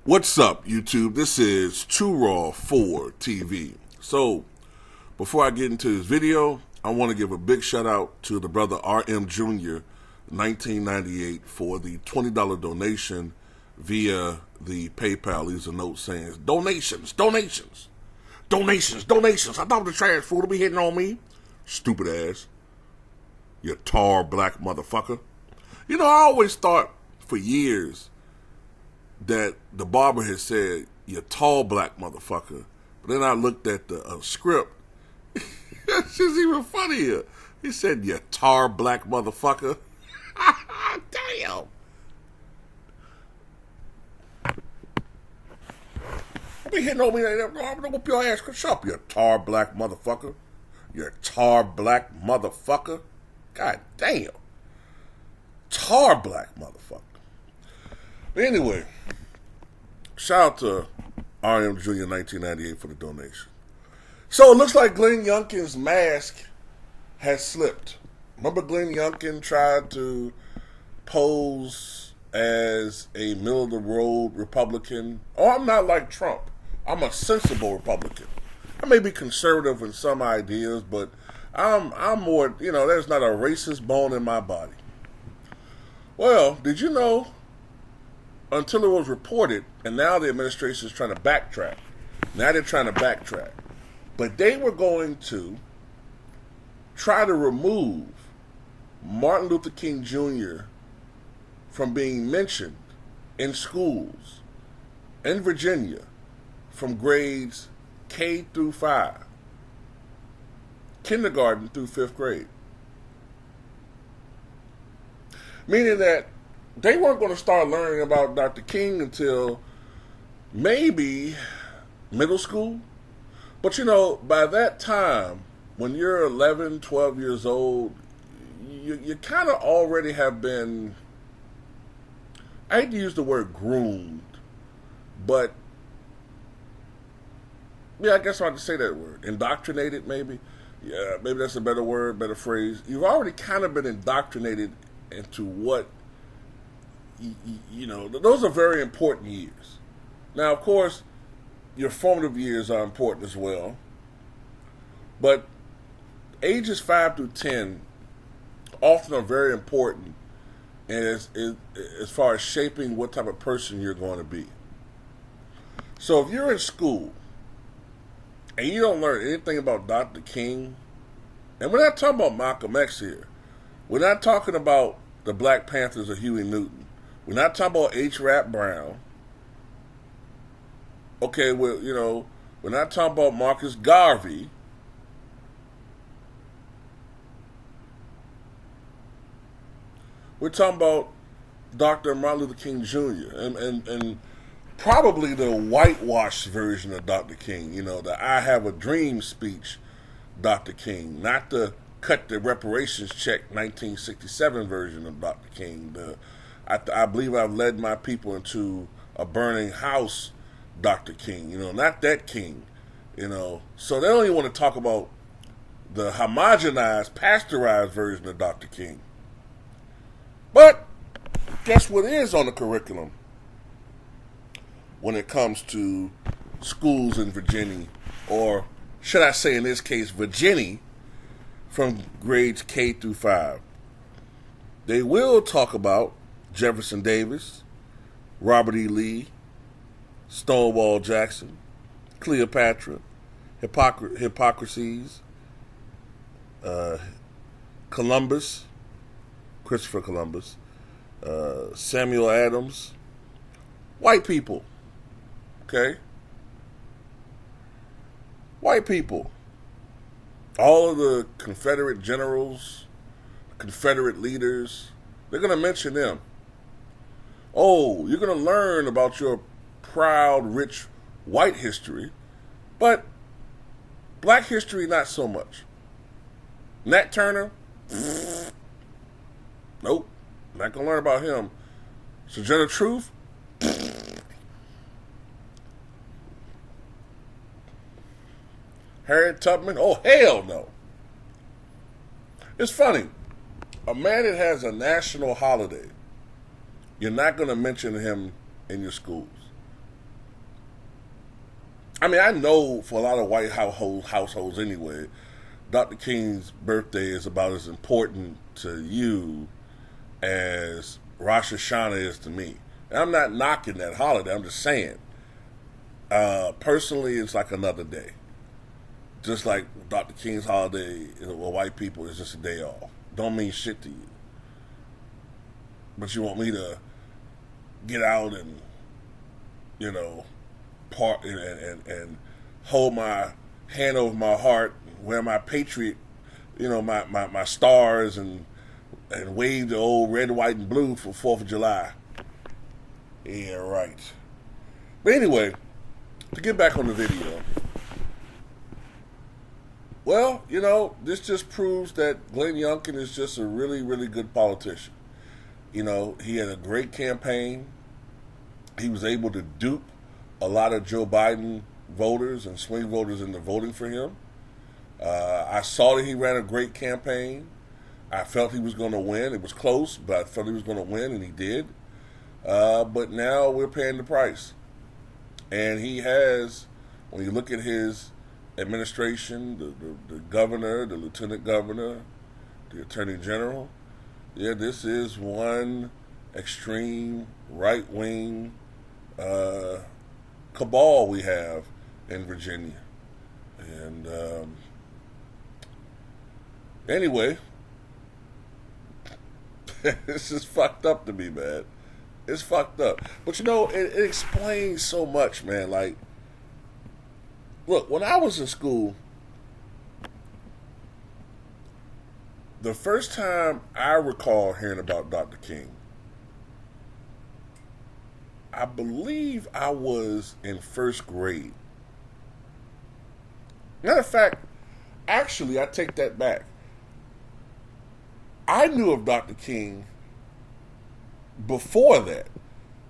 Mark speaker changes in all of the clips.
Speaker 1: What's up, YouTube? This is Too Raw for TV. So, before I get into this video, I want to give a big shout out to the brother RM Jr. 1998 for the $20 donation via the PayPal. Leaves a note saying, donations, donations, donations, donations. I thought the trash food would be hitting on me. Stupid ass. You tar black motherfucker. You know, I always thought for years that the barber had said, you tall black motherfucker. But then I looked at the script. It's just even funnier. He said, you tar black motherfucker. Damn. Be hitting on me like that. I'm gonna whoop your ass. Shut up, you tar black motherfucker. You tar black motherfucker. God damn. Tar black motherfucker. But anyway, shout out to RM Jr. 1998 for the donation. So it looks like Glenn Youngkin's mask has slipped. Remember Glenn Youngkin tried to pose as a middle-of-the-road Republican? Oh, I'm not like Trump. I'm a sensible Republican. I may be conservative in some ideas, but I'm more, there's not a racist bone in my body. Well, did you know, until it was reported, and now the administration is trying to backtrack. Now they're trying to backtrack. But they were going to try to remove Martin Luther King Jr. from being mentioned in schools in Virginia from grades K through 5, kindergarten through 5th grade. Meaning that they weren't going to start learning about Dr. King until maybe middle school. But by that time, when you're 11, 12 years old, you kind of already have been, I hate to use the word groomed, but yeah, I guess I have to say that word. Indoctrinated, maybe. Yeah, maybe that's a better word, better phrase. You've already kind of been indoctrinated into what, those are very important years. Now, of course, your formative years are important as well. But ages 5 through 10 often are very important as far as shaping what type of person you're going to be. So if you're in school and you don't learn anything about Dr. King, and we're not talking about Malcolm X here. We're not talking about the Black Panthers or Huey Newton. We're not talking about H. Rap Brown. Okay, well, we're not talking about Marcus Garvey. We're talking about Dr. Martin Luther King Jr. and probably the whitewashed version of Dr. King. The I Have a Dream speech Dr. King, not the cut the reparations check 1967 version of Dr. King. I believe I've led my people into a burning house Dr. King, not that King, So they don't even want to talk about the homogenized, pasteurized version of Dr. King. But guess what is on the curriculum when it comes to schools in Virginia, or should I say in this case, Virginia, from grades K through 5. They will talk about Jefferson Davis, Robert E. Lee, Stonewall Jackson, Cleopatra, hypocrisies, Columbus, Christopher Columbus, Samuel Adams, white people, okay? White people. All of the Confederate generals, Confederate leaders, they're going to mention them. Oh, you're going to learn about your proud, rich, white history, but black history, not so much. Nat Turner, nope, not going to learn about him. Sojourner Truth, Harriet Tubman, oh, hell no. It's funny. A man that has a national holiday, you're not going to mention him in your schools. I mean, I know for a lot of white households anyway, Dr. King's birthday is about as important to you as Rosh Hashanah is to me. And I'm not knocking that holiday. I'm just saying, personally, it's like another day. Just like Dr. King's holiday with white people is just a day off. Don't mean shit to you. But you want me to get out and, you know, part and hold my hand over my heart, wear my patriot, you know, my stars and wave the old red, white, and blue for 4th of July. Yeah, right. But anyway, to get back on the video, well, you know, this just proves that Glenn Youngkin is just a really, really good politician. You know, he had a great campaign. He was able to dupe a lot of Joe Biden voters and swing voters into voting for him. I saw that he ran a great campaign. I felt he was going to win. It was close, but I felt he was going to win, and he did. But now we're paying the price. And he has, when you look at his administration, the governor, the lieutenant governor, the attorney general, yeah, this is one extreme right-wing cabal we have in Virginia. And anyway, this is fucked up to me, man. It's fucked up. But you know, it explains so much, man. Like, look, when I was in school, the first time I recall hearing about Dr. King, I believe I was in 1st grade. Matter of fact, actually, I take that back. I knew of Dr. King before that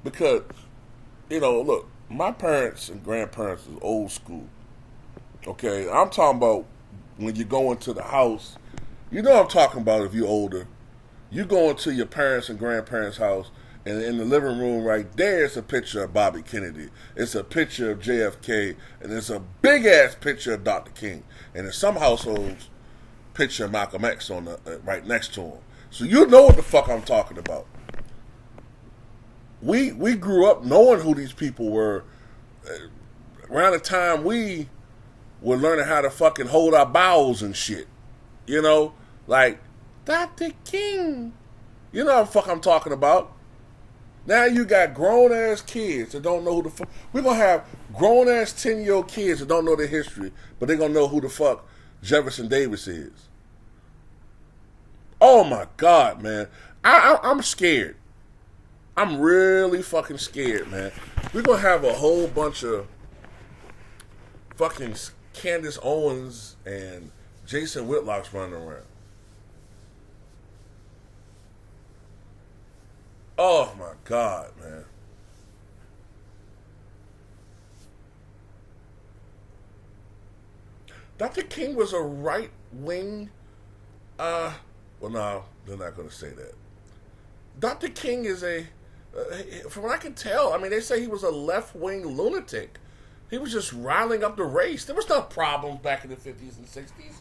Speaker 1: because, you know, look, my parents and grandparents is old school. Okay, I'm talking about when you go into the house. You know what I'm talking about if you're older. You go into your parents' and grandparents' house, and in the living room right there, it's a picture of Bobby Kennedy. It's a picture of JFK, and it's a big-ass picture of Dr. King. And in some households, picture of Malcolm X on the right next to him. So you know what the fuck I'm talking about. We grew up knowing who these people were. Around the time we were learning how to fucking hold our bowels and shit. You know? Like, Dr. King. You know what the fuck I'm talking about. Now you got grown-ass kids that don't know who the fuck. We're going to have grown-ass 10-year-old kids that don't know their history, but they're going to know who the fuck Jefferson Davis is. Oh, my God, man. I'm scared. I'm really fucking scared, man. We're going to have a whole bunch of fucking Candace Owens and Jason Whitlocks running around. Oh my God, man. Dr. King was a right wing. Well, no, they're not going to say that. Dr. King is from what I can tell, I mean, they say he was a left wing lunatic. He was just riling up the race. There was no problems back in the 50s and 60s.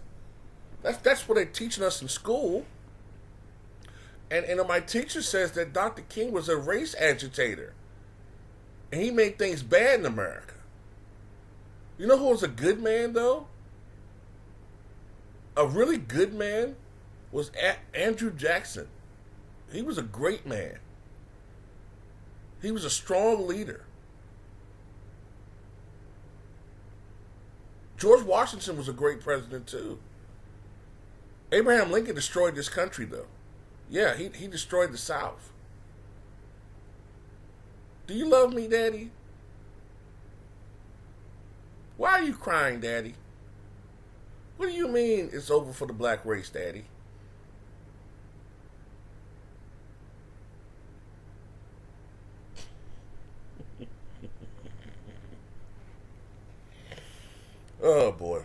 Speaker 1: That's what they're teaching us in school. And my teacher says that Dr. King was a race agitator. And he made things bad in America. You know who was a good man, though? A really good man was Andrew Jackson. He was a great man. He was a strong leader. George Washington was a great president, too. Abraham Lincoln destroyed this country, though. Yeah, he destroyed the South. Do you love me, Daddy? Why are you crying, Daddy? What do you mean it's over for the black race, Daddy? Oh, boy.